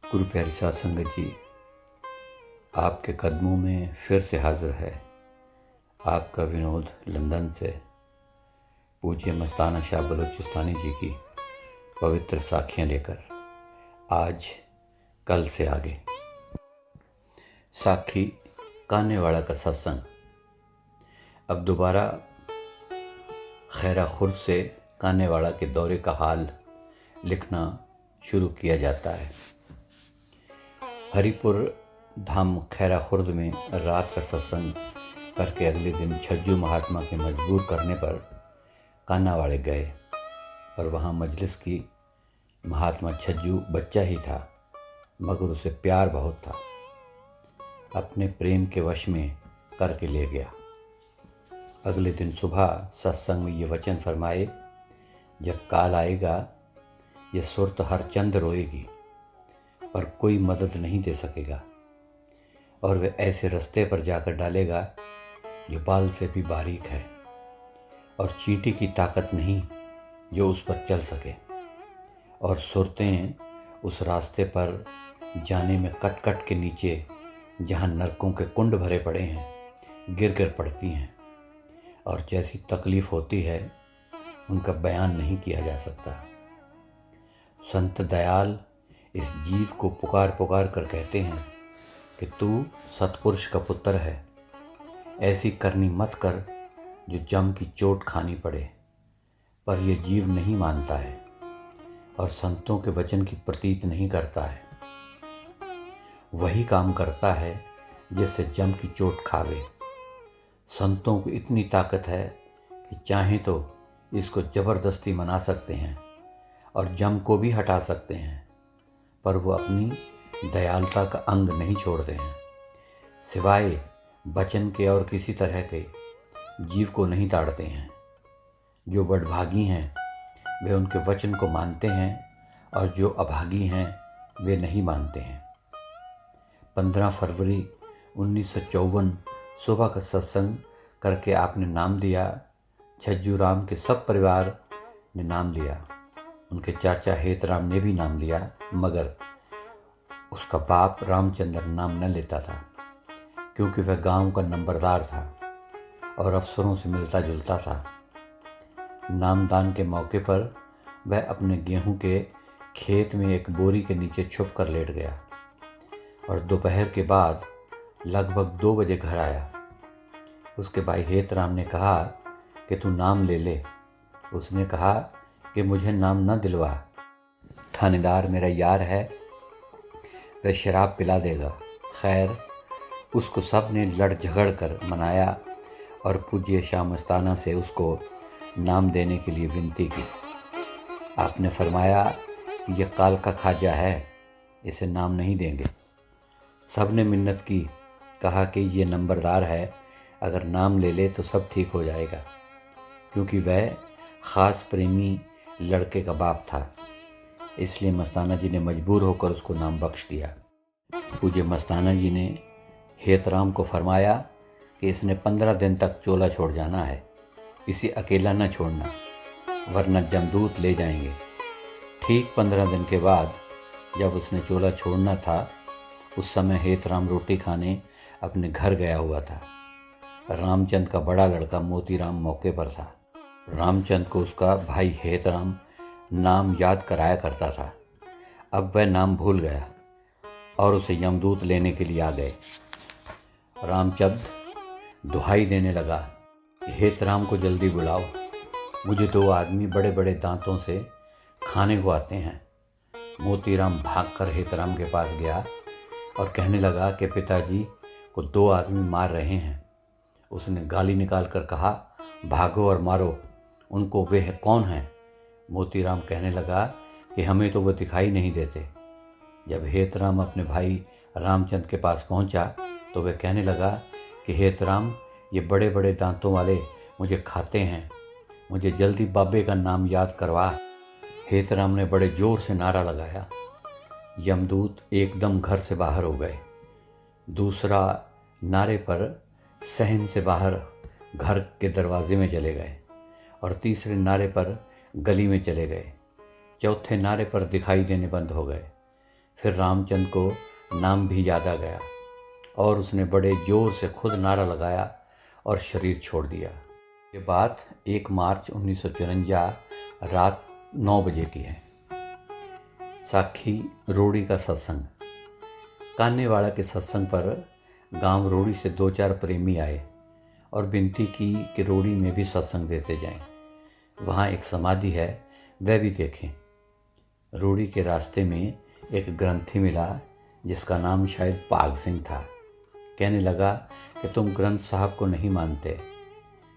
गुरु प्यारी साध संगत जी, आपके कदमों में फिर से हाजिर है आपका विनोद लंदन से। पूज्य मस्ताना शाह बलूचिस्तानी जी की पवित्र साखियाँ लेकर आज कल से आगे। साखी कानेवाड़ा का सत्संग। अब दोबारा खैरा खुर्द से कानेवाड़ा के दौरे का हाल लिखना शुरू किया जाता है। हरिपुर धाम खैरा खुर्द में रात का सत्संग करके अगले दिन छज्जू महात्मा के मजबूर करने पर कानावाड़े गए और वहाँ मजलिस की। महात्मा छज्जू बच्चा ही था मगर उसे प्यार बहुत था, अपने प्रेम के वश में करके ले गया। अगले दिन सुबह सत्संग में ये वचन फरमाए, जब काल आएगा ये सुरत हर चंद रोएगी पर कोई मदद नहीं दे सकेगा, और वह ऐसे रास्ते पर जाकर डालेगा जो बाल से भी बारीक है और चींटी की ताकत नहीं जो उस पर चल सके, और सुरतें उस रास्ते पर जाने में कट कट के नीचे जहाँ नरकों के कुंड भरे पड़े हैं गिर गिर पड़ती हैं, और जैसी तकलीफ़ होती है उनका बयान नहीं किया जा सकता। संत दयाल इस जीव को पुकार पुकार कर कहते हैं कि तू सतपुरुष का पुत्र है, ऐसी करनी मत कर जो जम की चोट खानी पड़े। पर यह जीव नहीं मानता है और संतों के वचन की प्रतीत नहीं करता है। वही काम करता है जिससे जम की चोट खावे। संतों को इतनी ताकत है कि चाहें तो इसको जबरदस्ती मना सकते हैं और जम को भी हटा सकते हैं, पर वो अपनी दयालुता का अंग नहीं छोड़ते हैं। सिवाय वचन के और किसी तरह के जीव को नहीं ताड़ते हैं। जो बड़भागी हैं वे उनके वचन को मानते हैं और जो अभागी हैं वे नहीं मानते हैं। 15 फरवरी 1954 सुबह का सत्संग करके आपने नाम दिया। छज्जू राम के सब परिवार ने नाम लिया। उनके चाचा हेतराम ने भी नाम लिया, मगर उसका बाप रामचंद्र नाम न लेता था क्योंकि वह गांव का नंबरदार था और अफसरों से मिलता जुलता था। नामदान के मौके पर वह अपने गेहूं के खेत में एक बोरी के नीचे छुप कर लेट गया और दोपहर के बाद लगभग 2 बजे घर आया। उसके भाई हेतराम ने कहा कि तू नाम ले ले। उसने कहा कि मुझे नाम न दिलवा, थानेदार मेरा यार है, वह शराब पिला देगा। खैर उसको सब ने लड़ झगड़ कर मनाया और पूज्य शाह मस्ताना से उसको नाम देने के लिए विनती की। आपने फरमाया कि यह काल का खाजा है, इसे नाम नहीं देंगे। सब ने मिन्नत की, कहा कि ये नंबरदार है, अगर नाम ले ले तो सब ठीक हो जाएगा, क्योंकि वह ख़ास प्रेमी लड़के का बाप था। इसलिए मस्ताना जी ने मजबूर होकर उसको नाम बख्श दिया। पूज्य मस्ताना जी ने हेतराम को फरमाया कि इसने 15 दिन तक चोला छोड़ जाना है, इसे अकेला न छोड़ना वरना जमदूत ले जाएंगे। ठीक 15 दिन के बाद जब उसने चोला छोड़ना था, उस समय हेतराम रोटी खाने अपने घर गया हुआ था। रामचंद का बड़ा लड़का मोतीराम मौके पर था। रामचंद को उसका भाई हेतराम नाम याद कराया करता था। अब वह नाम भूल गया और उसे यमदूत लेने के लिए आ गए। रामचंद दुहाई देने लगा कि हेतराम को जल्दी बुलाओ, मुझे 2 आदमी बड़े बड़े दांतों से खाने को आते हैं। मोतीराम भागकर हेतराम के पास गया और कहने लगा कि पिताजी को 2 आदमी मार रहे हैं। उसने गाली निकाल कर कहा, भागो और मारो उनको, वे कौन हैं? मोतीराम कहने लगा कि हमें तो वो दिखाई नहीं देते। जब हेतराम अपने भाई रामचंद के पास पहुंचा तो वह कहने लगा कि हेतराम, ये बड़े बड़े दांतों वाले मुझे खाते हैं, मुझे जल्दी बाबे का नाम याद करवा। हेतराम ने बड़े जोर से नारा लगाया। यमदूत एकदम घर से बाहर हो गए। दूसरा नारे पर सहन से बाहर घर के दरवाजे में चले गए और तीसरे नारे पर गली में चले गए। चौथे नारे पर दिखाई देने बंद हो गए। फिर रामचंद्र को नाम भी याद आ गया और उसने बड़े जोर से खुद नारा लगाया और शरीर छोड़ दिया। ये बात 1 मार्च 1954 रात 9 बजे की है। साखी रोड़ी का सत्संग। कान्नेवाड़ा के सत्संग पर गांव रोड़ी से 2-4 प्रेमी आए और विनती की कि रोड़ी में भी सत्संग देते जाएं। वहाँ एक समाधि है, वह भी देखें। रोड़ी के रास्ते में एक ग्रंथी मिला जिसका नाम शायद पाग सिंह था। कहने लगा कि तुम ग्रंथ साहब को नहीं मानते।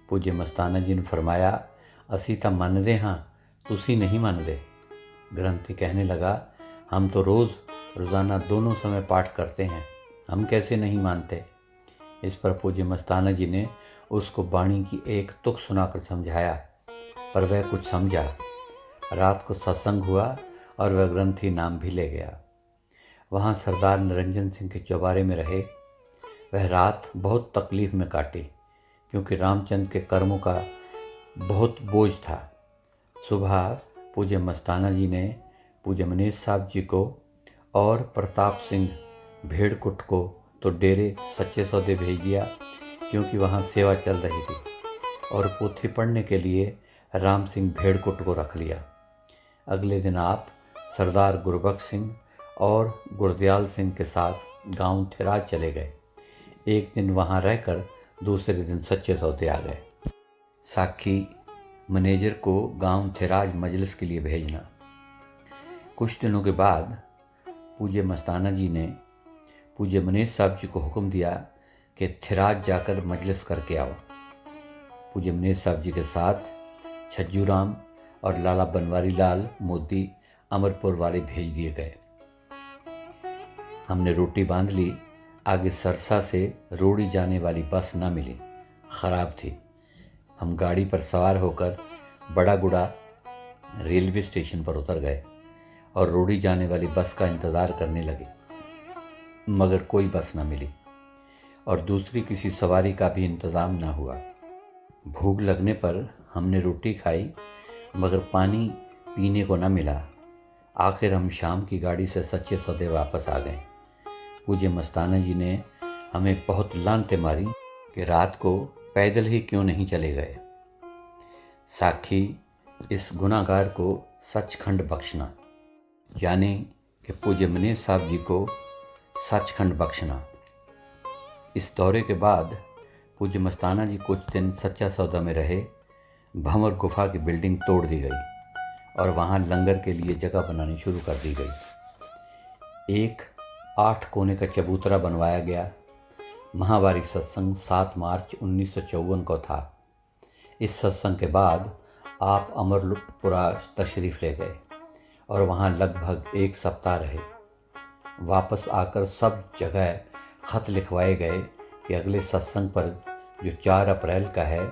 पूज्य मस्ताना जी ने फरमाया, असी तो मानदे हाँ, तुसी नहीं मानदे। ग्रंथी कहने लगा, हम तो रोज़ाना दोनों समय पाठ करते हैं, हम कैसे नहीं मानते। इस पर पूज्य मस्ताना जी ने उसको वाणी की एक तुक सुनाकर समझाया, पर वह कुछ समझा। रात को सत्संग हुआ और वह ग्रंथी नाम भी ले गया। वहाँ सरदार निरंजन सिंह के चौबारे में रहे। वह रात बहुत तकलीफ़ में काटी क्योंकि रामचंद्र के कर्मों का बहुत बोझ था। सुबह पूज्य मस्ताना जी ने पूज्य मनीष साहब जी को और प्रताप सिंह भेड़कुट को तो डेरे सच्चे सौदे भेज दिया क्योंकि वहाँ सेवा चल रही थी, और पोथी पढ़ने के लिए राम सिंह भेड़कुट को रख लिया। अगले दिन आप सरदार गुरबख्श सिंह और गुरदयाल सिंह के साथ गांव थिराज चले गए। एक दिन वहां रहकर दूसरे दिन सच्चे सौदे आ गए। साखी मैनेजर को गांव थिराज मजलिस के लिए भेजना। कुछ दिनों के बाद पूज्य मस्ताना जी ने पूज्य मनीष साहब जी को हुक्म दिया कि थिराज जाकर मजलिस करके आओ। पूज्य मनीष साहब जी के साथ छज्जू राम और लाला बनवारी लाल मोदी अमरपुर वाले भेज दिए गए। हमने रोटी बांध ली। आगे सरसा से रोड़ी जाने वाली बस न मिली, ख़राब थी। हम गाड़ी पर सवार होकर बड़ागुड़ा रेलवे स्टेशन पर उतर गए और रोड़ी जाने वाली बस का इंतज़ार करने लगे, मगर कोई बस न मिली और दूसरी किसी सवारी का भी इंतज़ाम न हुआ। भूख लगने पर हमने रोटी खाई, मगर पानी पीने को न मिला। आखिर हम शाम की गाड़ी से सच्चे सौदे वापस आ गए। पूज्य मस्ताना जी ने हमें बहुत लानते मारी कि रात को पैदल ही क्यों नहीं चले गए। साखी इस गुनाहगार को सचखंड बख्शना, यानी कि पूज्य मनीष साहब जी को सचखंड बख्शना। इस दौरे के बाद पूज्य मस्ताना जी कुछ दिन सच्चा सौदा में रहे। भंवर गुफा की बिल्डिंग तोड़ दी गई और वहाँ लंगर के लिए जगह बनानी शुरू कर दी गई। एक 8 कोने का चबूतरा बनवाया गया। महावारी सत्संग 7 मार्च 1954 को था। इस सत्संग के बाद आप अमरपुरा तशरीफ़ ले गए और वहाँ लगभग 1 सप्ताह रहे। वापस आकर सब जगह ख़त लिखवाए गए कि अगले सत्संग पर जो 4 अप्रैल का है,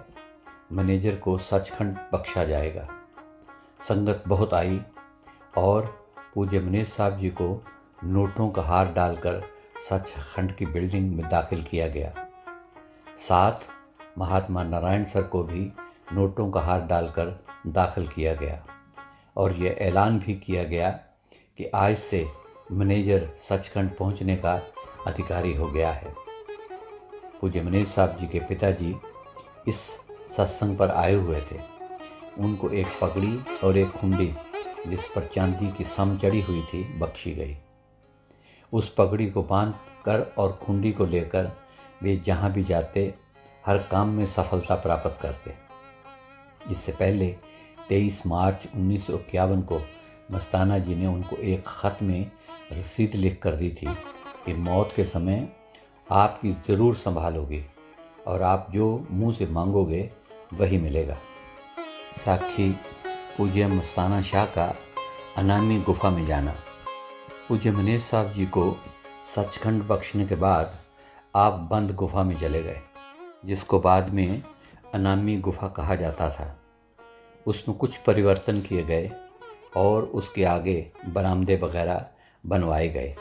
मैनेजर को सचखंड बख्शा जाएगा। संगत बहुत आई और पूज्य मनीष साहब जी को नोटों का हार डालकर सचखंड की बिल्डिंग में दाखिल किया गया। साथ महात्मा नारायण सर को भी नोटों का हार डालकर दाखिल किया गया और यह ऐलान भी किया गया कि आज से मैनेजर सचखंड पहुंचने का अधिकारी हो गया है। पूज्य मनीष साहब जी के पिताजी इस सत्संग पर आए हुए थे। उनको एक पगड़ी और एक खुंडी जिस पर चांदी की सम चढ़ी हुई थी बख्शी गई। उस पगड़ी को बांध कर और खुंडी को लेकर वे जहाँ भी जाते हर काम में सफलता प्राप्त करते। इससे पहले 23 मार्च 1951 को मस्ताना जी ने उनको एक ख़त में रसीद लिख कर दी थी कि मौत के समय आपकी ज़रूर संभाल होगी और आप जो मुंह से मांगोगे वही मिलेगा। साखी पूज्य मस्ताना शाह का अनामी गुफा में जाना। पूज्य मनीष साहब जी को सचखंड बख्शने के बाद आप बंद गुफा में चले गए, जिसको बाद में अनामी गुफा कहा जाता था। उसमें कुछ परिवर्तन किए गए और उसके आगे बरामदे वगैरह बनवाए गए।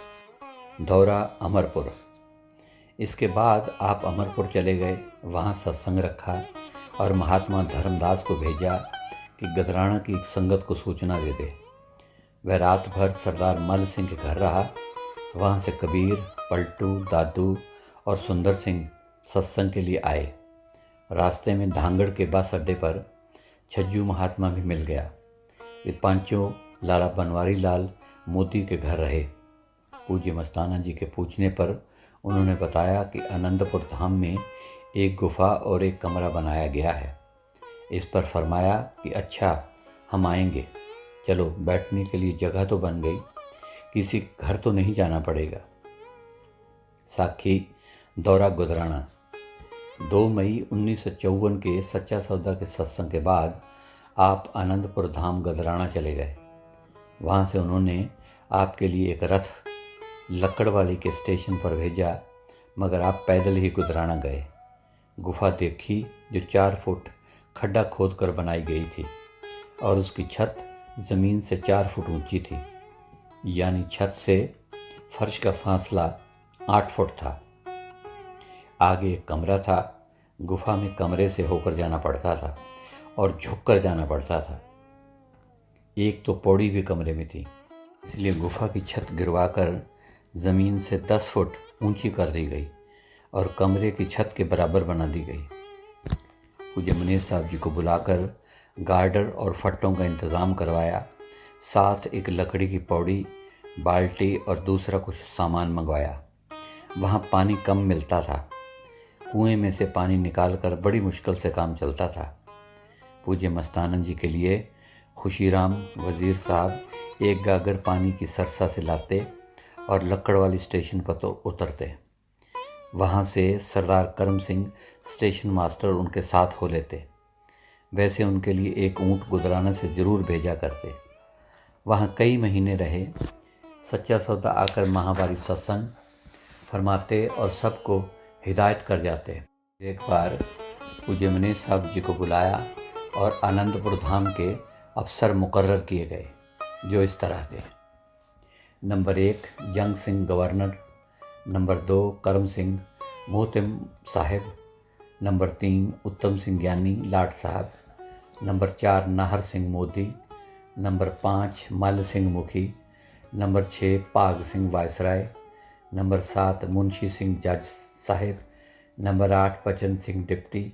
दौरा अमरपुर। इसके बाद आप अमरपुर चले गए, वहाँ सत्संग रखा और महात्मा धर्मदास को भेजा कि गदराना की संगत को सूचना दे दे। वह रात भर सरदार मल सिंह के घर रहा। वहाँ से कबीर, पलटू, दादू और सुंदर सिंह सत्संग के लिए आए। रास्ते में धांगड़ के बस अड्डे पर छज्जू महात्मा भी मिल गया। वे पांचों लाला बनवारी लाल मोदी के घर रहे। पूज्य मस्ताना जी के पूछने पर उन्होंने बताया कि आनंदपुर धाम में एक गुफा और एक कमरा बनाया गया है। इस पर फरमाया कि अच्छा, हम आएंगे। चलो, बैठने के लिए जगह तो बन गई, किसी घर तो नहीं जाना पड़ेगा। साखी दौरा गुजराना। 2 मई 1954 के सच्चा सौदा के सत्संग के बाद आप आनंदपुर धाम गुजराना चले गए। वहाँ से उन्होंने आपके लिए एक रथ लक्कड़वाली के स्टेशन पर भेजा, मगर आप पैदल ही गुजराना गए। गुफा देखी जो 4 फुट खड्डा खोदकर बनाई गई थी और उसकी छत ज़मीन से 4 फुट ऊंची थी, यानी छत से फर्श का फासला 8 फुट था। आगे एक कमरा था। गुफा में कमरे से होकर जाना पड़ता था और झुककर जाना पड़ता था। एक तो पौड़ी भी कमरे में थी, इसलिए गुफा की छत गिरवाकर ज़मीन से 10 फुट ऊंची कर दी गई और कमरे की छत के बराबर बना दी गई। पूज्य मनीष साहब जी को बुलाकर गार्डर और फट्टों का इंतज़ाम करवाया। साथ एक लकड़ी की पौड़ी, बाल्टी और दूसरा कुछ सामान मंगवाया। वहाँ पानी कम मिलता था। कुएं में से पानी निकालकर बड़ी मुश्किल से काम चलता था। पूज्य मस्तानंद जी के लिए खुशीराम वज़ीर साहब एक गागर पानी की सरसा से लाते और लक्कड़वाली स्टेशन पर तो उतरते। वहाँ से सरदार करम सिंह स्टेशन मास्टर उनके साथ हो लेते। वैसे उनके लिए एक ऊँट गुजराना से ज़रूर भेजा करते। वहाँ कई महीने रहे। सच्चा सौदा आकर महावारी सत्संग फरमाते और सबको हिदायत कर जाते। एक बार पूज्य मनीष साहब जी को बुलाया और आनंदपुर धाम के अफसर मुकर्रर किए गए, जो इस तरह थे। नंबर 1 जंग सिंह गवर्नर, नंबर 2 करम सिंह मोहतिम साहिब, नंबर 3 उत्तम Singh Giani Lat Sahab, number 4 Nahar Singh Modi, number 5 Mal Singh Mukhi, number 6 Pag Singh viceroy, number 7 Munshi Singh जज Sahib, number 8 Bachan Singh deputy,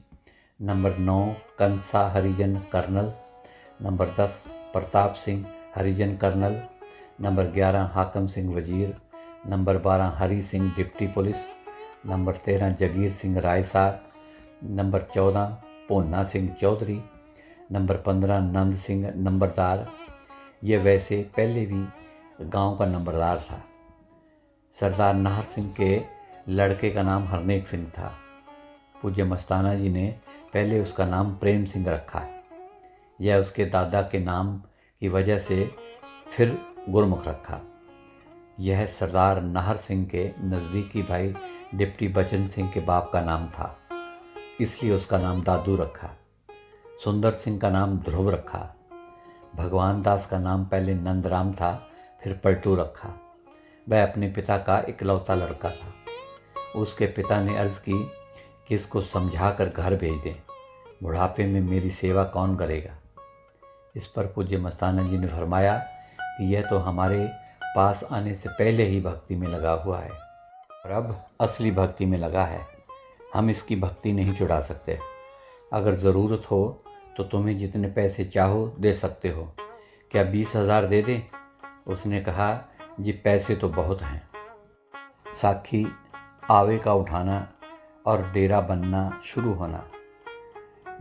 number 9 Kansa Harijan colonel, number 10 Pratap Singh Harijan colonel, number 11 Hakam Singh Wazir, number 12 Hari Singh deputy police, number 13 Jagir Singh Rai Sahab, number 14 Ponna Singh Chaudhary, number 15 Nand Singh नंबरदार। ये वैसे पहले भी गांव का नंबरदार था। सरदार नाहर सिंह के लड़के का नाम हरनेक सिंह था। पूज्य मस्ताना जी ने पहले उसका नाम प्रेम सिंह रखा। यह उसके दादा के नाम की वजह से फिर गुरमुख रखा। यह सरदार नाहर सिंह के नज़दीकी भाई डिप्टी बचन सिंह के बाप का नाम था, इसलिए उसका नाम दादू रखा। सुंदर सिंह का नाम ध्रुव रखा। भगवान दास का नाम पहले नंदराम था, फिर पलटू रखा। वह अपने पिता का इकलौता लड़का था। उसके पिता ने अर्ज़ की कि इसको समझा कर घर भेज दें, बुढ़ापे में मेरी सेवा कौन करेगा। इस पर पूज्य मस्ताना जी ने फरमाया कि यह तो हमारे पास आने से पहले ही भक्ति में लगा हुआ है और अब असली भक्ति में लगा है। हम इसकी भक्ति नहीं छुड़ा सकते। अगर ज़रूरत हो तो तुम्हें जितने पैसे चाहो दे सकते हो। क्या 20,000 दे दें? उसने कहा, जी पैसे तो बहुत हैं। साखी आवे का उठाना और डेरा बनना शुरू होना।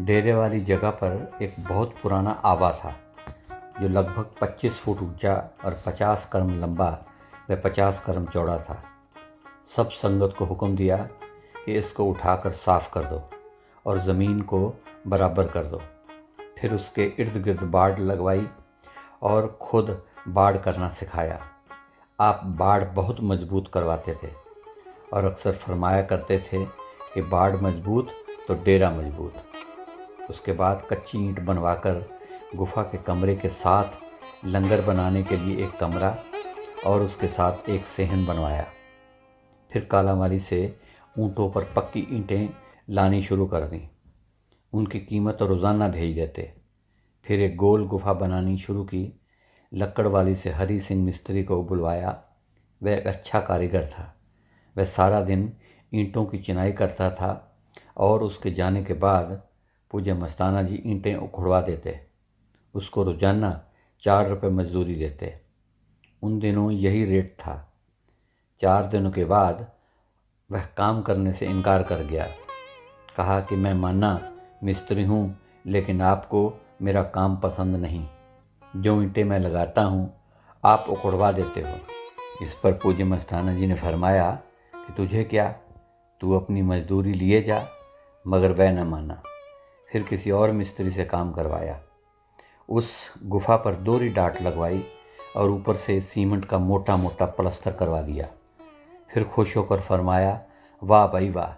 डेरे वाली जगह पर एक बहुत पुराना आवा था, जो लगभग 25 फुट ऊंचा और 50 करम लंबा व 50 करम चौड़ा था। सब संगत को हुक्म दिया कि इसको उठाकर साफ कर दो और ज़मीन को बराबर कर दो। फिर उसके इर्द गिर्द बाड़ लगवाई और खुद बाड़ करना सिखाया। आप बाड़ बहुत मजबूत करवाते थे और अक्सर फरमाया करते थे कि बाड़ मजबूत तो डेरा मजबूत। उसके बाद कच्ची ईंट बनवाकर गुफा के कमरे के साथ लंगर बनाने के लिए एक कमरा और उसके साथ एक सेहन बनवाया। फिर कालामाली से ऊँटों पर पक्की ईंटें लानी शुरू कर दी। उनकी कीमत रोज़ाना भेज देते। फिर एक गोल गुफा बनानी शुरू की, लक्कड़ वाली से हरी सिंह मिस्त्री को बुलवाया। वह एक अच्छा कारीगर था। वह सारा दिन ईंटों की चिनाई करता था और उसके जाने के बाद पूज्य मस्ताना जी ईंटें उखड़वा देते। उसको रोजाना 4 रुपये मजदूरी देते। उन दिनों यही रेट था। 4 दिनों के बाद वह काम करने से इनकार कर गया। कहा कि मैं माना मिस्त्री हूँ, लेकिन आपको मेरा काम पसंद नहीं। जो ईंटें मैं लगाता हूँ आप उखड़वा देते हो। इस पर पूज्य मस्ताना जी ने फरमाया कि तुझे क्या, तू अपनी मजदूरी लिए जा। मगर वह न माना। फिर किसी और मिस्त्री से काम करवाया। उस गुफा पर दोहरी डाट लगवाई और ऊपर से सीमेंट का मोटा मोटा प्लास्टर करवा दिया। फिर खुश होकर फरमाया, वाह भाई वाह,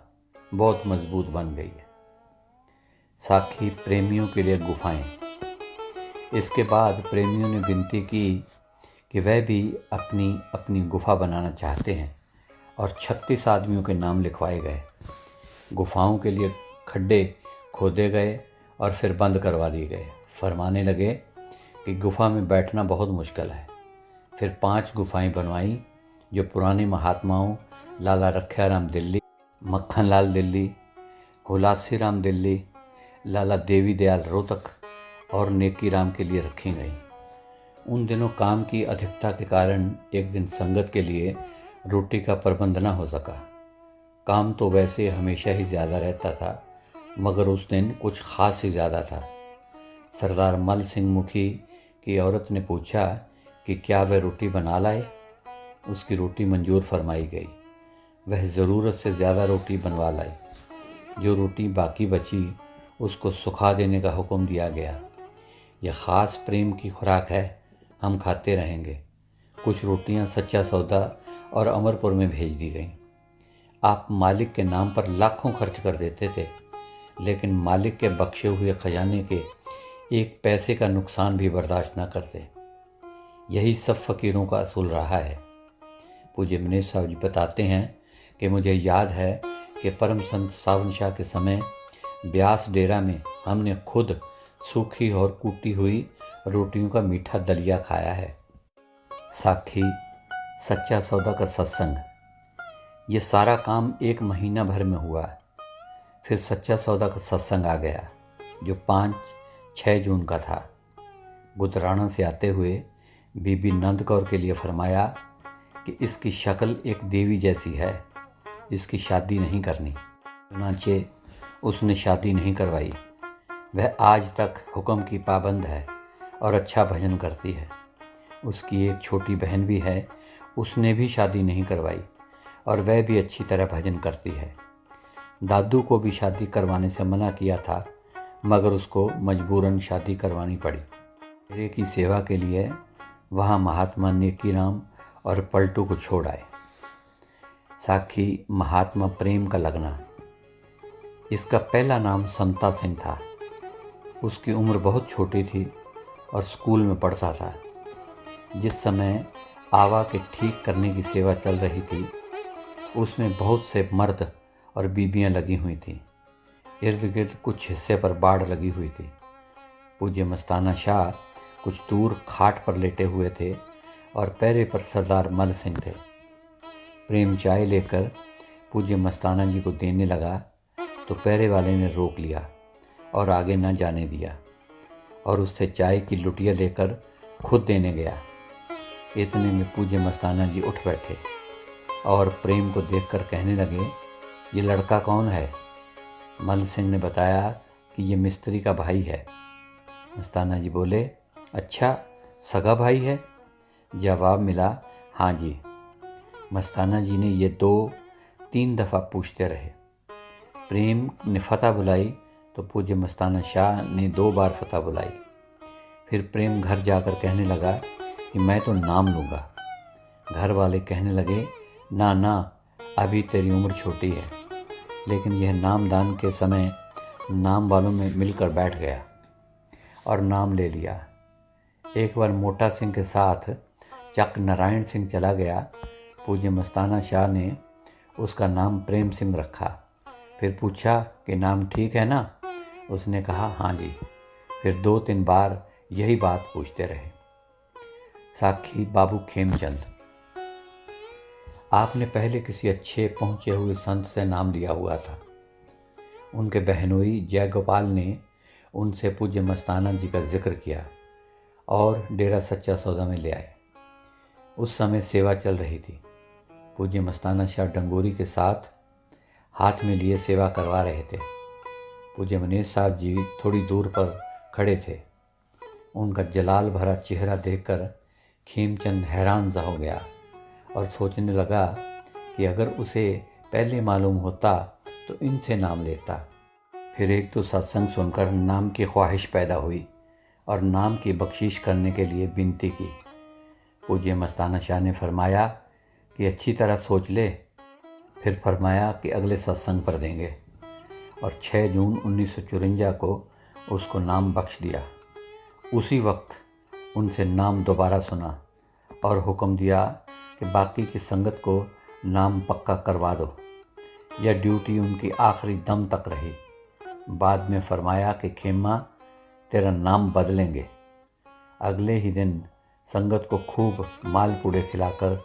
बहुत मजबूत बन गई है। साखी प्रेमियों के लिए गुफाएं। इसके बाद प्रेमियों ने विनती की कि वह भी अपनी अपनी गुफा बनाना चाहते हैं और 36 आदमियों के नाम लिखवाए गए। गुफाओं के लिए खड्डे खोदे गए और फिर बंद करवा दिए गए। फरमाने लगे कि गुफा में बैठना बहुत मुश्किल है। फिर 5 गुफाएं बनवाई जो पुराने महात्माओं लाला रखियाराम दिल्ली, मक्खन लाल दिल्ली, हुलासी राम दिल्ली, लाला देवी दयाल रोहतक और नेकी राम के लिए रखी गई। उन दिनों काम की अधिकता के कारण एक दिन संगत के लिए रोटी का प्रबंध न हो सका। काम तो वैसे हमेशा ही ज़्यादा रहता था, मगर उस दिन कुछ ख़ास ही ज़्यादा था। सरदार मल सिंह मुखी की औरत ने पूछा कि क्या वह रोटी बना लाए। उसकी रोटी मंजूर फरमाई गई। वह ज़रूरत से ज़्यादा रोटी बनवा लाई। जो रोटी बाकी बची उसको सुखा देने का हुक्म दिया गया। यह ख़ास प्रेम की खुराक है, हम खाते रहेंगे। कुछ रोटियां सच्चा सौदा और अमरपुर में भेज दी गईं। आप मालिक के नाम पर लाखों खर्च कर देते थे, लेकिन मालिक के बख्शे हुए खजाने के 1 पैसे का नुकसान भी बर्दाश्त न करते। यही सब फ़कीरों का असूल रहा है। पूज्य मनीष साहब जी बताते हैं कि मुझे याद है कि परम संत सावन शाह के समय ब्यास डेरा में हमने खुद सूखी और कूटी हुई रोटियों का मीठा दलिया खाया है। साखी सच्चा सौदा का सत्संग। ये सारा काम 1 महीना भर में हुआ। फिर सच्चा सौदा का सत्संग आ गया जो 5-6 जून का था। गुदराना से आते हुए बीबी नंद कौर के लिए फरमाया कि इसकी शक्ल एक देवी जैसी है, इसकी शादी नहीं करनी। चुनाचे उसने शादी नहीं करवाई। वह आज तक हुक्म की पाबंद है और अच्छा भजन करती है। उसकी एक छोटी बहन भी है, उसने भी शादी नहीं करवाई और वह भी अच्छी तरह भजन करती है। दादू को भी शादी करवाने से मना किया था, मगर उसको मजबूरन शादी करवानी पड़ी। डेरे की सेवा के लिए वहाँ महात्मा नेकी राम और पलटू को छोड़ आए। साखी महात्मा प्रेम का लगना। इसका पहला नाम संता सिंह था। उसकी उम्र बहुत छोटी थी और स्कूल में पढ़ता था। जिस समय आवा के ठीक करने की सेवा चल रही थी, उसमें बहुत से मर्द और बीबियां लगी हुई थीं। इर्द गिर्द कुछ हिस्से पर बाढ़ लगी हुई थी। पूज्य मस्ताना शाह कुछ दूर खाट पर लेटे हुए थे और पैरे पर सरदार मल सिंह थे। प्रेम चाय लेकर पूज्य मस्ताना जी को देने लगा तो पैरे वाले ने रोक लिया और आगे न जाने दिया और उससे चाय की लुटिया लेकर खुद देने गया। इतने में पूज्य मस्ताना जी उठ बैठे और प्रेम को देखकर कहने लगे, ये लड़का कौन है? मल सिंह ने बताया कि ये मिस्त्री का भाई है। मस्ताना जी बोले, अच्छा सगा भाई है? जवाब मिला, हाँ जी। मस्ताना जी ने ये 2-3 दफ़ा पूछते रहे। प्रेम ने फतह बुलाई तो पूज्य मस्ताना शाह ने 2 बार फतह बुलाई। फिर प्रेम घर जाकर कहने लगा कि मैं तो नाम लूँगा। घर वाले कहने लगे, ना ना, अभी तेरी उम्र छोटी है। लेकिन यह नामदान के समय नाम वालों में मिलकर बैठ गया और नाम ले लिया। एक बार मोटा सिंह के साथ चक नारायण सिंह चला गया। पूज्य मस्ताना शाह ने उसका नाम प्रेम सिंह रखा। फिर पूछा कि नाम ठीक है ना? उसने कहा, हाँ जी। फिर 2-3 बार यही बात पूछते रहे। साखी बाबू खेमचंद। आपने पहले किसी अच्छे पहुँचे हुए संत से नाम लिया हुआ था। उनके बहनोई जयगोपाल ने उनसे पूज्य मस्ताना जी का जिक्र किया और डेरा सच्चा सौदा में ले आए। उस समय सेवा चल रही थी। पूज्य मस्ताना शाह डंगोरी के साथ हाथ में लिए सेवा करवा रहे थे। पूज्य मनेश साहब जी थोड़ी दूर पर खड़े थे। उनका जलाल भरा चेहरा देखकर खेमचंद हैरान सा हो गया और सोचने लगा कि अगर उसे पहले मालूम होता तो इनसे नाम लेता। फिर एक तो सत्संग सुनकर नाम की ख्वाहिश पैदा हुई और नाम की बख्शिश करने के लिए विनती की। पूज्य मस्ताना शाह ने फरमाया कि अच्छी तरह सोच ले। फिर फरमाया कि अगले सत्संग पर देंगे और 6 जून 1954 को उसको नाम बख्श दिया। उसी वक्त उनसे नाम दोबारा सुना और हुक्म दिया कि बाकी की संगत को नाम पक्का करवा दो। यह ड्यूटी उनकी आखिरी दम तक रही। बाद में फरमाया कि खेमा तेरा नाम बदलेंगे। अगले ही दिन संगत को खूब मालपूड़े खिलाकर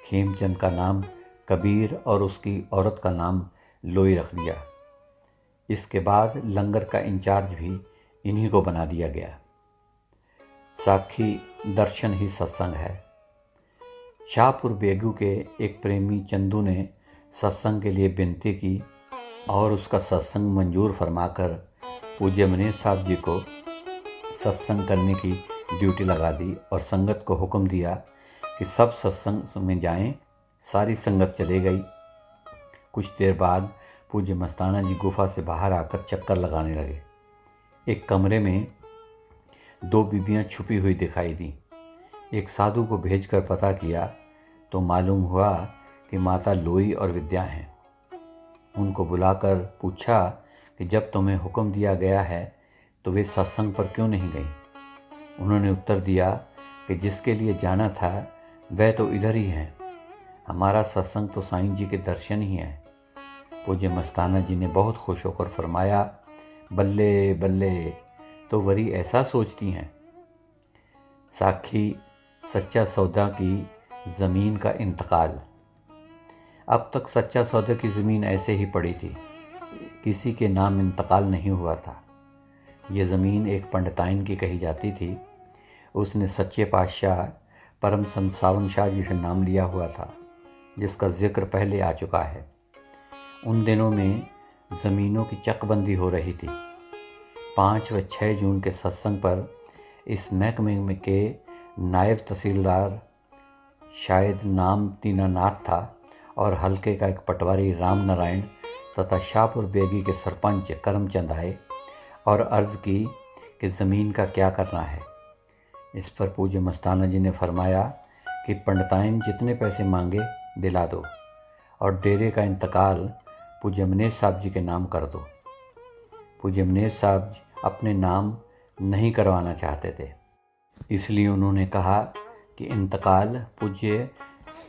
खेमचंद का नाम कबीर और उसकी औरत का नाम लोई रख दिया। इसके बाद लंगर का इंचार्ज भी इन्हीं को बना दिया गया। साखी दर्शन ही सत्संग है। शाहपुर बेगू के एक प्रेमी चंदू ने सत्संग के लिए विनती की और उसका सत्संग मंजूर फरमाकर पूज्य मनीष साहब जी को सत्संग करने की ड्यूटी लगा दी और संगत को हुक्म दिया कि सब सत्संग में जाएं। सारी संगत चले गई। कुछ देर बाद पूज्य मस्ताना जी गुफा से बाहर आकर चक्कर लगाने लगे। एक कमरे में 2 बीबियां छुपी हुई दिखाई दी। एक साधु को भेजकर पता किया तो मालूम हुआ कि माता लोई और विद्या हैं। उनको बुलाकर पूछा कि जब तुम्हें हुक्म दिया गया है तो वे सत्संग पर क्यों नहीं गई। उन्होंने उत्तर दिया कि जिसके लिए जाना था वह तो इधर ही हैं। हमारा सत्संग तो साईं जी के दर्शन ही हैं। पूज्य मस्ताना जी ने बहुत खुश होकर फरमाया, बल्ले बल्ले, तो वरी ऐसा सोचती हैं। साखी सच्चा सौदा की ज़मीन का इंतकाल। अब तक सच्चा सौदा की ज़मीन ऐसे ही पड़ी थी। किसी के नाम इंतकाल नहीं हुआ था। ये ज़मीन एक पंडिताइन की कही जाती थी। उसने सच्चे पातशाह परम संत सावन शाह जी से नाम लिया हुआ था, जिसका जिक्र पहले आ चुका है। उन दिनों में ज़मीनों की चकबंदी हो रही थी। 5 व 6 जून के सत्संग पर इस महकमे के नायब तहसीलदार, शायद नाम दीनानाथ था, और हल्के का एक पटवारी राम नारायण तथा शाहपुर बेगी के सरपंच करमचंद आए और अर्ज़ की कि ज़मीन का क्या करना है। इस पर पूज्य मस्ताना जी ने फरमाया कि पंडिताइन जितने पैसे मांगे दिला दो और डेरे का इंतकाल पूज्य मनेश साहब जी के नाम कर दो। पूज्य मनेश साहब अपने नाम नहीं करवाना चाहते थे, इसलिए उन्होंने कहा कि इंतकाल पूज्य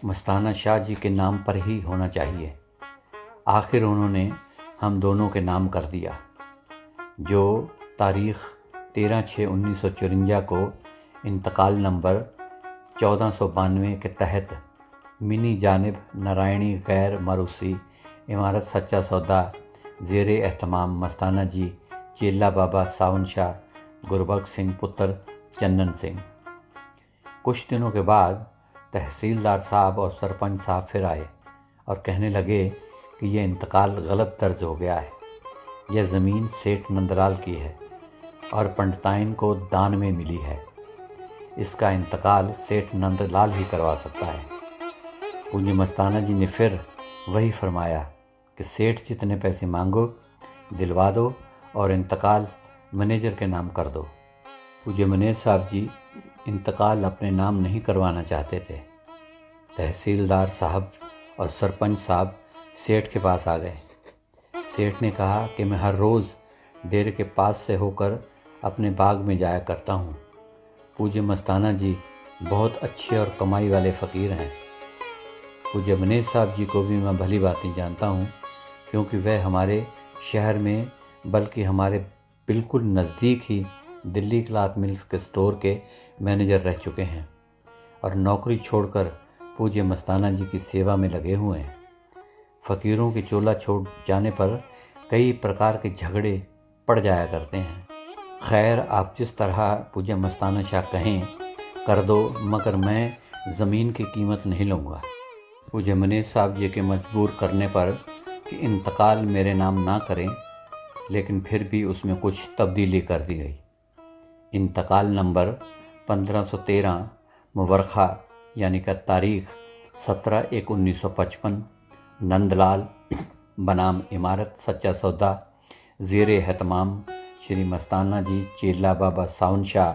मस्ताना शाह जी के नाम पर ही होना चाहिए। आखिर उन्होंने हम दोनों के नाम कर दिया, जो तारीख़ 13/6/1954 को इंतकाल नंबर 1492 के तहत मिनी जानिब नारायणी गैर मरूसी इमारत सच्चा सौदा ज़ेरे एहतमाम मस्ताना जी चेला बाबा सावन शाह गुरबख्श सिंह पुत्र चंदन सिंह। कुछ दिनों के बाद तहसीलदार साहब और सरपंच साहब फिर आए और कहने लगे कि यह इंतकाल गलत दर्ज हो गया है। यह ज़मीन सेठ नंदलाल की है और पंडिताइन को दान में मिली है। इसका इंतकाल सेठ नंदलाल ही करवा सकता है। पूज्य मस्ताना जी ने फिर वही फरमाया कि सेठ जितने पैसे मांगो दिलवा दो और इंतकाल मैनेजर के नाम कर दो। पूज्य मनेश साहब जी इंतकाल अपने नाम नहीं करवाना चाहते थे। तहसीलदार साहब और सरपंच साहब सेठ के पास आ गए। सेठ ने कहा कि मैं हर रोज़ डेरे के पास से होकर अपने बाग में जाया करता हूँ। पूज्य मस्ताना जी बहुत अच्छे और कमाई वाले फ़कीर हैं। पूज्य मनेश साहब जी को भी मैं भली भांति जानता हूँ, क्योंकि वह हमारे शहर में बल्कि हमारे बिल्कुल नज़दीक ही दिल्ली क्लॉथ मिल्स के स्टोर के मैनेजर रह चुके हैं। और नौकरी छोड़कर पूज्य मस्ताना जी की सेवा में लगे हुए हैं। फ़कीरों की चोला छोड़ जाने पर कई प्रकार के झगड़े पड़ जाया करते हैं। खैर, आप जिस तरह पूज्य मस्ताना शाह कहें कर दो, मगर मैं ज़मीन की कीमत नहीं लूँगा। पूज्य मनीष साहब जी के मजबूर करने पर कि इंतकाल मेरे नाम ना करें, लेकिन फिर भी उसमें कुछ तब्दीली कर दी गई। इंतकाल नंबर 1513 मुवर्खा यानी कि तारीख 17/1/1955, नंदलाल बनाम इमारत सच्चा सौदा, ज़ेर एहतमाम श्री मस्ताना जी, चेला बाबा सावन शाह,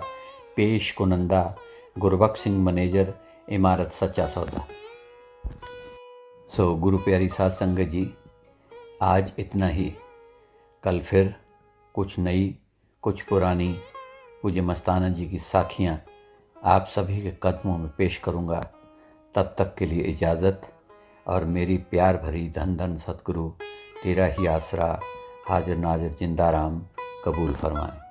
पेश कुनंदा गुरबख्श सिंह, मैनेजर, इमारत सच्चा सौदा। गुरु प्यारी साध संगत जी, आज इतना ही। कल फिर कुछ नई कुछ पुरानी पूज्य मस्ताना जी की साखियाँ आप सभी के कदमों में पेश करूँगा। तब तक के लिए इजाज़त, और मेरी प्यार भरी धन धन सतगुरु तेरा ही आसरा हाजिर नाजिर जिंदा राम कबूल फरमाएं।